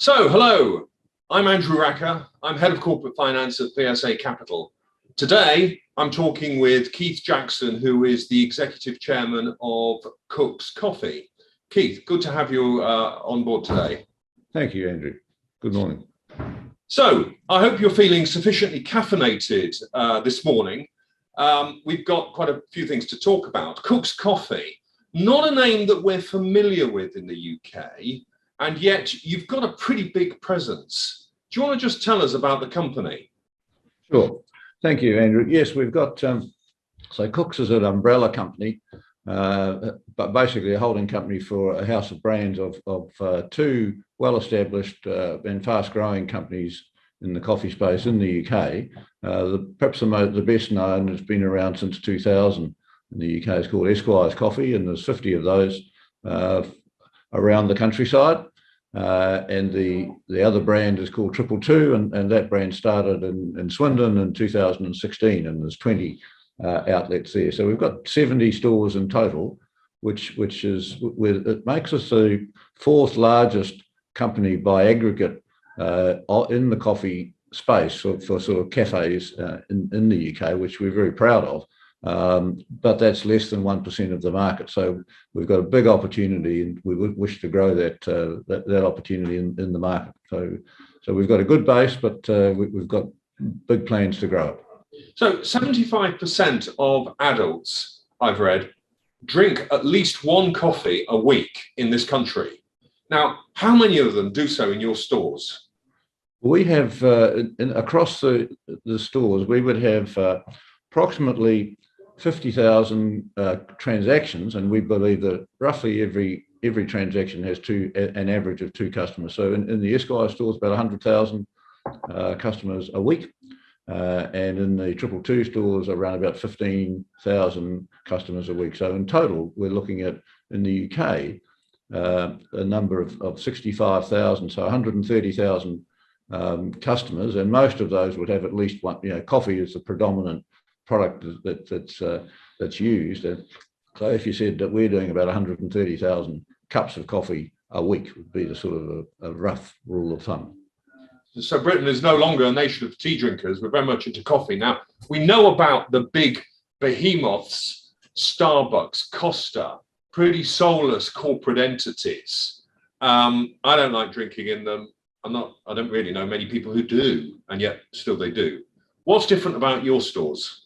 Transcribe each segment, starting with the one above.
Hello, I'm Andrew Raca. I'm Head of Corporate Finance at VSA Capital. Today, I'm talking with Keith Jackson, who is the Executive Chairman of Cook's Coffee. Keith, good to have you on board today. Thank you, Andrew. Good morning. So, I hope you're feeling sufficiently caffeinated this morning. We've got quite a few things to talk about. Cook's Coffee, not a name that we're familiar with in the UK, and yet you've got a pretty big presence. Do you want to just tell us about the company? Sure. Thank you, Andrew. Yes, we've got, so Cook's is an umbrella company, but basically a holding company for a house of brands of two well-established and fast-growing companies in the coffee space in the UK. Perhaps the best known has been around since 2000 in the UK. It's called Esquire's Coffee, and there's 50 of those around the countryside. And the other brand is called 222, and that brand started in Swindon in 2016, and there's 20 outlets there. So we've got 70 stores in total, which it makes us the fourth largest company by aggregate in the coffee space for sort of cafes in the UK, which we're very proud of. But that's less than 1% of the market. So we've got a big opportunity, and we wish to grow that opportunity in the market. So we've got a good base, but we've got big plans to grow it. So 75% of adults, I've read, drink at least one coffee a week in this country. Now, how many of them do so in your stores? We have, across the stores, we would have approximately 50,000 transactions, and we believe that roughly every transaction has an average of two customers. So in the Esquire stores, about 100,000 customers a week, and in the 222 stores, around about 15,000 customers a week. So in total, we're looking at, in the UK, a number of 65,000, so 130,000 customers, and most of those would have at least one. Coffee is the predominant product that's used. And so if you said that we're doing about 130,000 cups of coffee a week, would be the sort of a rough rule of thumb. So Britain is no longer a nation of tea drinkers. We're very much into coffee. Now, we know about the big behemoths, Starbucks, Costa, pretty soulless corporate entities. I don't like drinking in them. I don't really know many people who do, and yet still they do. What's different about your stores?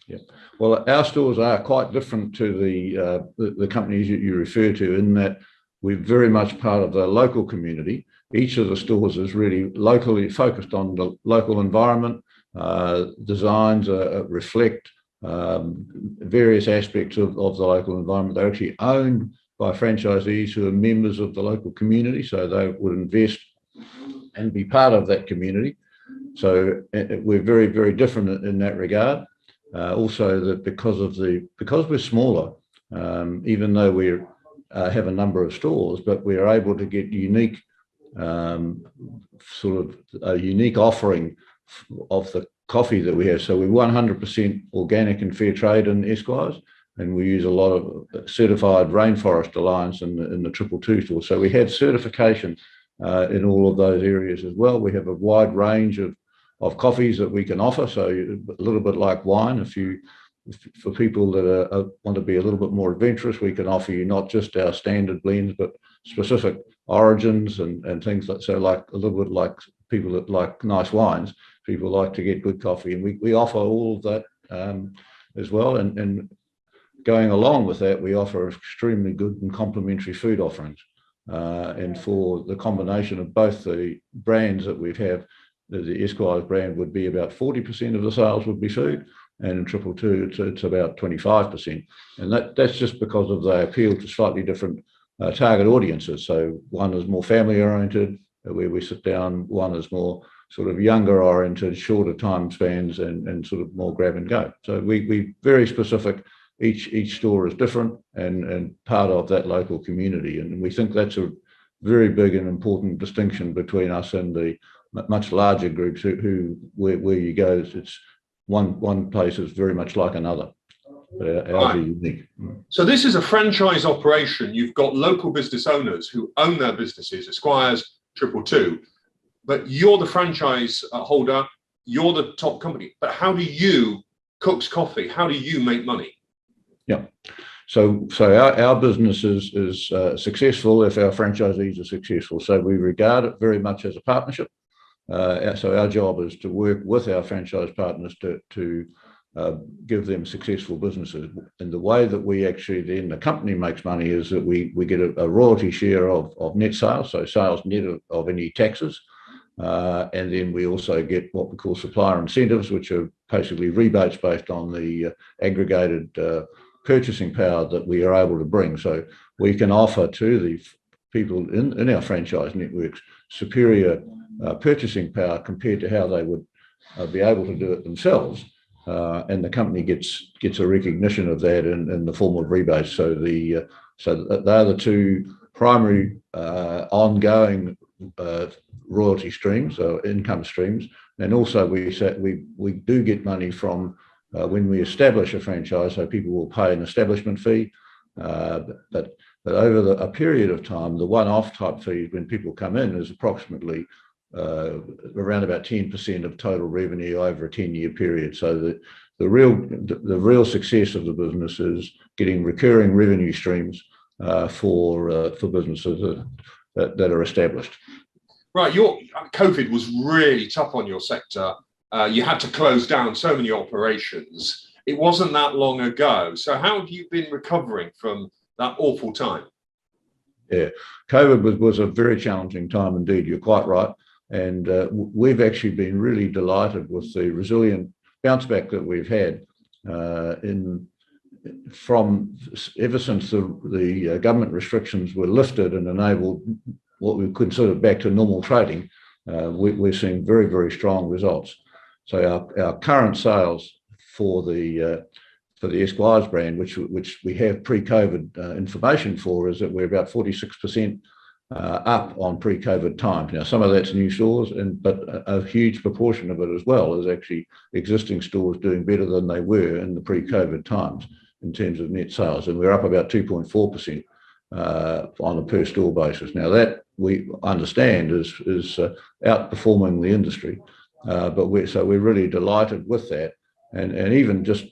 Yeah, well, our stores are quite different to the companies you refer to, in that we're very much part of the local community. Each of the stores is really locally focused on the local environment. Designs reflect various aspects of the local environment. They're actually owned by franchisees who are members of the local community, so they would invest and be part of that community. So we're very, very different in that regard. Also, that because we're smaller, even though we have a number of stores, but we are able to get unique, sort of a unique offering of the coffee that we have. So we're 100% organic and fair trade in Esquires, and we use a lot of certified Rainforest Alliance in the 222 stores. So we have certification in all of those areas as well. We have a wide range of coffees that we can offer. So a little bit like wine, for people that want to be a little bit more adventurous, we can offer you not just our standard blends, but specific origins and things like, so like a little bit like people that like nice wines, people like to get good coffee, and we offer all of that as well. And going along with that, we offer extremely good and complementary food offerings. And for the combination of both the brands that we have, the Esquire's brand would be about 40% of the sales would be food, and in 222 it's about 25%. And that's just because of the appeal to slightly different target audiences. So one is more family oriented, where we sit down. One is more sort of younger oriented, shorter time spans, and sort of more grab and go. So we very specific. Each store is different and part of that local community, and we think that's a very big and important distinction between us and the much larger groups where you go, it's one place is very much like another. Ours are unique. So this is a franchise operation. You've got local business owners who own their businesses, Esquires, 222, but you're the franchise holder, you're the top company. But how do you, Cook's Coffee, how do you make money? Yeah. So our business is successful if our franchisees are successful. So we regard it very much as a partnership. So our job is to work with our franchise partners to give them successful businesses. And the way that we actually then the company makes money is that we get a royalty share of net sales, so sales net of any taxes. And then we also get what we call supplier incentives, which are basically rebates based on the aggregated purchasing power that we are able to bring. So we can offer to the people in our franchise networks superior purchasing power compared to how they would be able to do it themselves. And the company gets a recognition of that in the form of rebates. So they're the two primary ongoing royalty streams, or income streams. And also we do get money from when we establish a franchise, so people will pay an establishment fee. But over a period of time, the one-off type fees when people come in is approximately around about 10% of total revenue over a 10-year period. So the real success of the business is getting recurring revenue streams for businesses that are established. Right, COVID was really tough on your sector. You had to close down so many operations. It wasn't that long ago. So how have you been recovering from that awful time? Yeah, COVID was a very challenging time indeed. You're quite right. And we've actually been really delighted with the resilient bounce back that we've had from ever since the government restrictions were lifted and enabled what we consider back to normal trading. We're seeing very, very strong results. So our current sales for the Esquires brand, which we have pre-COVID information for, is that we're about 46% up on pre-COVID times. Now, some of that's new stores, but a huge proportion of it as well is actually existing stores doing better than they were in the pre-COVID times in terms of net sales. And we're up about 2.4% on a per store basis. Now, that we understand is outperforming the industry, but we're really delighted with that. And even just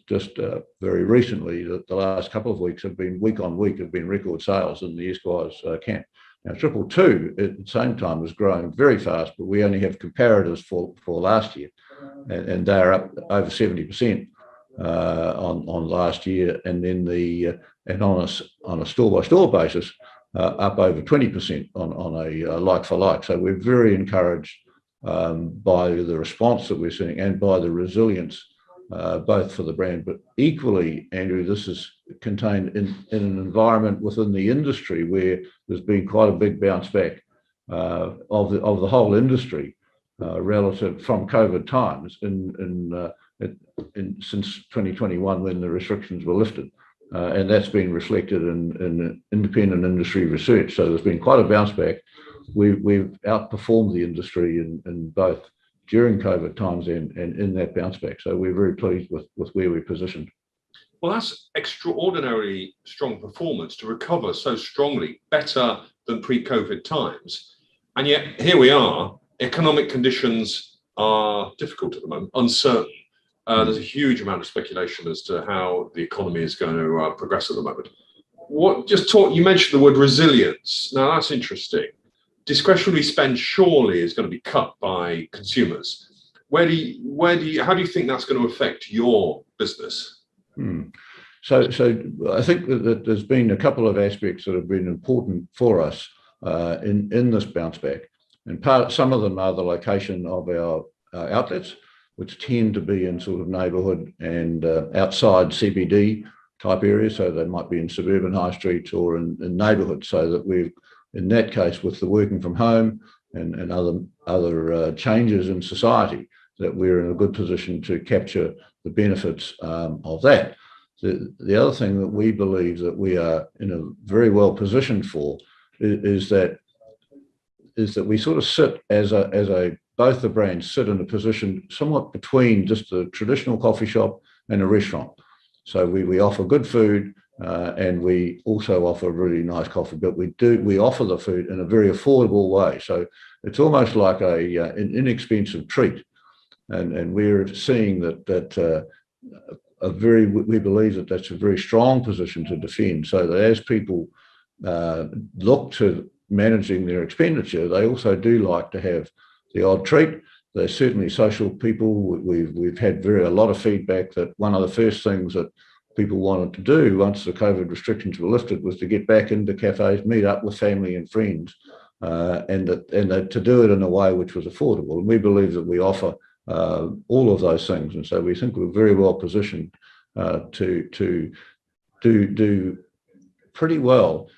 very recently, the last couple of weeks have been week on week have been record sales in the Esquires camp. Now, 222 at the same time was growing very fast, but we only have comparators for last year, and they're up over 70% on last year, and then on a store by store basis, up over 20% on a like for like. So we're very encouraged by the response that we're seeing and by the resilience. Both for the brand, but equally, Andrew, this is contained in an environment within the industry where there's been quite a big bounce back of the whole industry relative from COVID times since 2021 when the restrictions were lifted, and that's been reflected in independent industry research. So there's been quite a bounce back. We've outperformed the industry in both during COVID times and in that bounce back. So we're very pleased with where we're positioned. Well, that's extraordinarily strong performance to recover so strongly, better than pre-COVID times. And yet here we are, economic conditions are difficult at the moment, uncertain. There's a huge amount of speculation as to how the economy is going to progress at the moment. You mentioned the word resilience. Now that's interesting. Discretionary spend surely is going to be cut by consumers. How do you think that's going to affect your business? So I think that there's been a couple of aspects that have been important for us in this bounce back, and some of them are the location of our outlets, which tend to be in sort of neighbourhood and outside CBD type areas. So they might be in suburban high streets or in neighbourhoods, so that we've, in that case, with the working from home and other changes in society, that we're in a good position to capture the benefits of that. The other thing that we believe that we are in a very well positioned for is that we sort of sit both the brands sit in a position somewhat between just the traditional coffee shop and a restaurant. So we offer good food and we also offer really nice coffee, but we offer the food in a very affordable way. So it's almost like an inexpensive treat, and we're seeing that we believe that that's a very strong position to defend. So that as people look to managing their expenditure, they also do like to have the odd treat. They're certainly social people. We've had a lot of feedback that one of the first things that people wanted to do once the COVID restrictions were lifted was to get back into cafes, meet up with family and friends, and to do it in a way which was affordable. And we believe that we offer all of those things, and so we think we're very well positioned to do pretty well,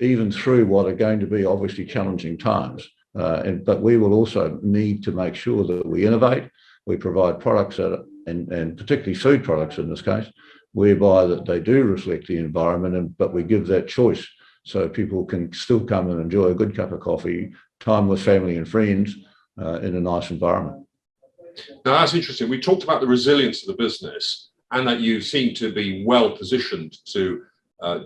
even through what are going to be obviously challenging times. But we will also need to make sure that we innovate. We provide products and particularly food products in this case, whereby that they do reflect the environment, but we give that choice so people can still come and enjoy a good cup of coffee, time with family and friends in a nice environment. Now, that's interesting. We talked about the resilience of the business and that you seem to be well positioned to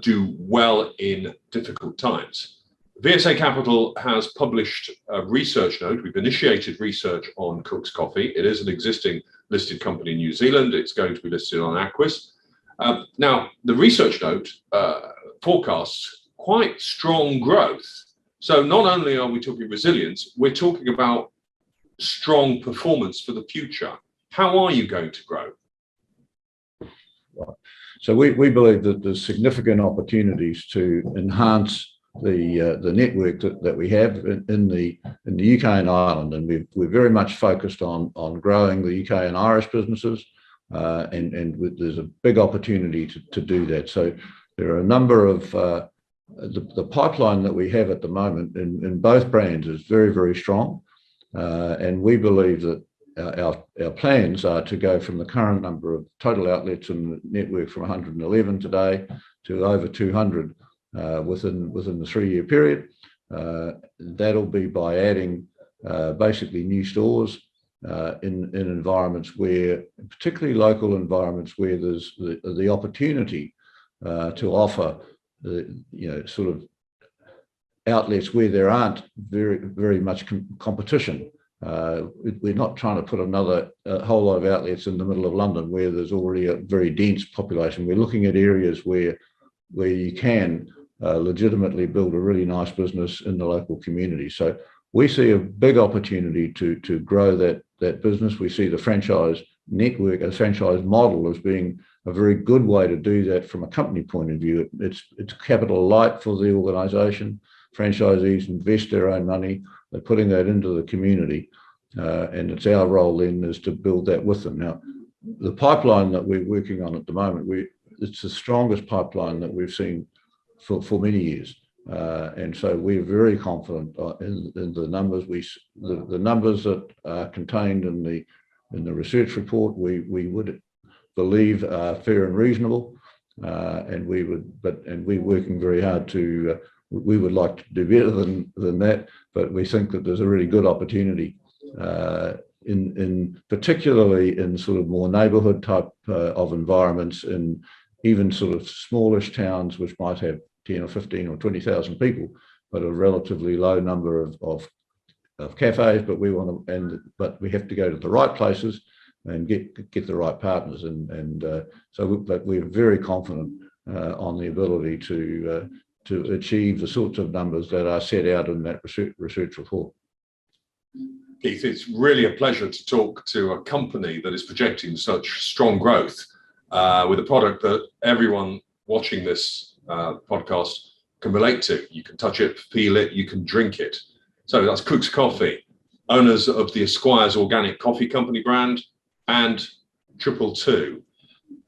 do well in difficult times. VSA Capital has published a research note. We've initiated research on Cook's Coffee. It is an existing listed company in New Zealand. It's going to be listed on AQUIS. Now, the research note forecasts quite strong growth. So not only are we talking resilience, we're talking about strong performance for the future. How are you going to grow? So we believe that there's significant opportunities to enhance the network that we have in the UK and Ireland, and we're very much focused on growing the UK and Irish businesses, and there's a big opportunity to do that. So there are a number of the pipeline that we have at the moment in both brands is very, very strong, and we believe that our plans are to go from the current number of total outlets in the network from 111 today to over 200 within the 3-year period. That'll be by adding basically new stores in environments where, particularly local environments where there's the opportunity to offer sort of outlets where there aren't very much competition. We're not trying to put a whole lot of outlets in the middle of London where there's already a very dense population. We're looking at areas where you can legitimately build a really nice business in the local community. So we see a big opportunity to grow that business. We see the franchise network, a franchise model, as being a very good way to do that from a company point of view. It's capital light for the organisation. Franchisees invest their own money. They're putting that into the community, and it's our role then is to build that with them. Now, the pipeline that we're working on at the moment, it's the strongest pipeline that we've seen for many years, and so we're very confident in the numbers. The numbers that are contained in the research report, we would believe are fair and reasonable, and we're working very hard to. We would like to do better than that, but we think that there's a really good opportunity, in particularly in sort of more neighbourhood type of environments, in even sort of smallish towns which might have 10 or 15 or 20,000 people, but a relatively low number of cafes. But but we have to go to the right places and get the right partners, but we're very confident on the ability to achieve the sorts of numbers that are set out in that research report. Keith, it's really a pleasure to talk to a company that is projecting such strong growth with a product that everyone watching this podcast can relate to. You can touch it, feel it, you can drink it. So that's Cook's Coffee, owners of the Esquire's Organic Coffee Company brand and 222.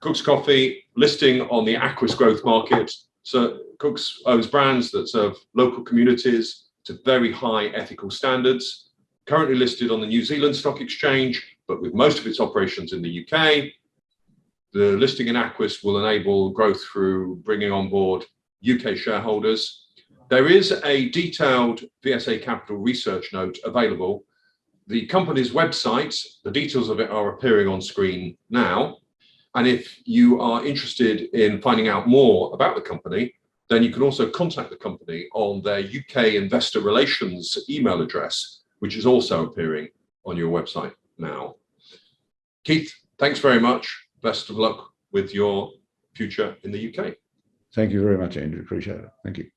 Cook's Coffee listing on the AQUIS growth market. So Cook's owns brands that serve local communities to very high ethical standards, currently listed on the New Zealand Stock Exchange, but with most of its operations in the UK. The listing in AQUIS will enable growth through bringing on board UK shareholders. There is a detailed VSA Capital research note available. The company's website, the details of it are appearing on screen now. And if you are interested in finding out more about the company, then you can also contact the company on their UK Investor Relations email address, which is also appearing on your website now. Keith, thanks very much. Best of luck with your future in the UK. Thank you very much, Andrew. Appreciate it. Thank you.